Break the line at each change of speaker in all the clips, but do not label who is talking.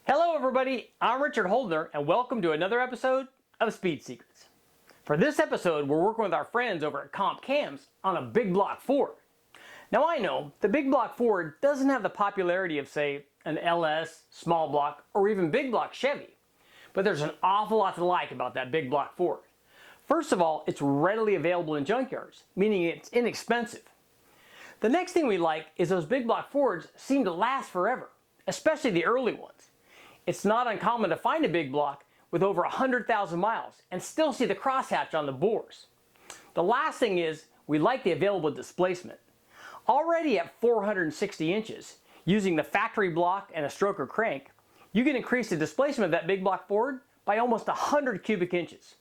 Hello everybody, I'm Richard Holdener and welcome to another episode of Speed Secrets. For this episode, we're working with our friends over at Comp Cams on a big block Ford. Now I know the big block Ford doesn't have the popularity of, say, an LS, small block, or even big block Chevy, but there's an awful lot to like about that big block Ford. First of all, it's readily available in junkyards, meaning it's inexpensive. The next thing we like is those big block Fords seem to last forever, especially the early ones. It's not uncommon to find a big block with over 100,000 miles and still see the crosshatch on the bores. The last thing is we like the available displacement. Already at 460 inches, using the factory block and a stroker crank, you can increase the displacement of that big block Ford by almost 100 cubic inches.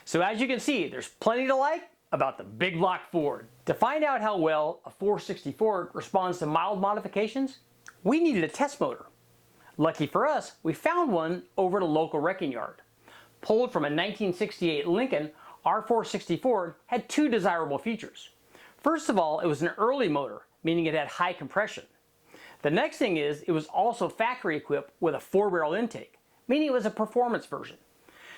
So as you can see, there's plenty to like about the big block Ford. To find out how well a 460 Ford responds to mild modifications, we needed a test motor. Lucky for us, we found one over at a local wrecking yard. Pulled from a 1968 Lincoln, our 460 Ford had two desirable features. First of all, it was an early motor, meaning it had high compression. The next thing is, it was also factory equipped with a 4-barrel intake, meaning it was a performance version.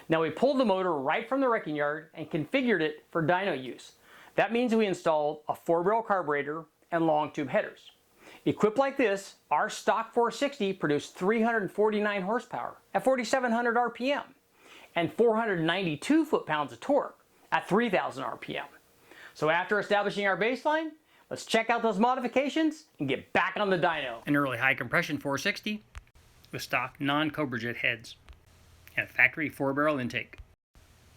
Now we pulled the motor right from the wrecking yard and configured it for dyno use. That means we installed a 4-barrel carburetor and long tube headers. Equipped like this, our stock 460 produced 349 horsepower at 4,700 RPM and 492 foot-pounds of torque at 3,000 RPM. So after establishing our baseline, let's check out those modifications and get back on the dyno. An early high compression 460 with stock non-Cobra Jet heads and a factory 4-barrel intake.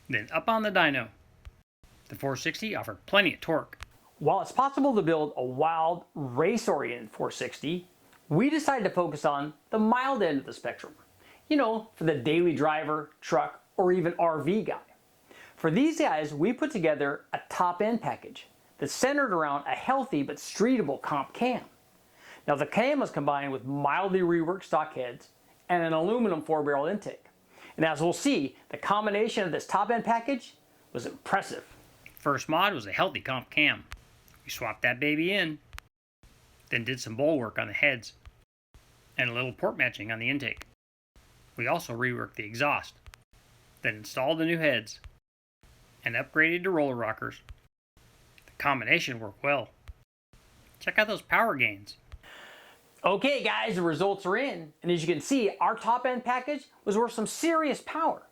Then up on the dyno. The 460 offered plenty of torque. While it's possible to build a wild, race-oriented 460, we decided to focus on the mild end of the spectrum. You know, for the daily driver, truck, or even RV guy. For these guys, we put together a top-end package that's centered around a healthy but streetable comp cam. Now the cam was combined with mildly reworked stock heads and an aluminum 4-barrel intake. And as we'll see, the combination of this top-end package was impressive. First mod was a healthy comp cam. We swapped that baby in, then did some bowl work on the heads, and a little port matching on the intake. We also reworked the exhaust, then installed the new heads, and upgraded to roller rockers. The combination worked well. Check out those power gains. Okay guys, the results are in, and as you can see, our top end package was worth some serious power.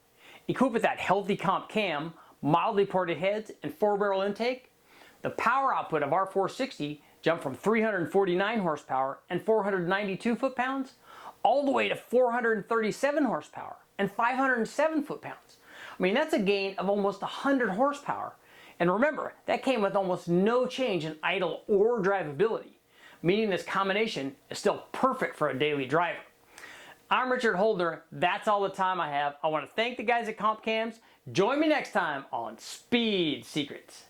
Equipped with that healthy comp cam, mildly ported heads, and 4-barrel intake, the power output of our 460 jumped from 349 horsepower and 492 foot-pounds all the way to 437 horsepower and 507 foot-pounds. I mean, that's a gain of almost 100 horsepower. And remember, that came with almost no change in idle or drivability, meaning this combination is still perfect for a daily driver. I'm Richard Holdener. That's all the time I have. I want to thank the guys at Comp Cams. Join me next time on Speed Secrets.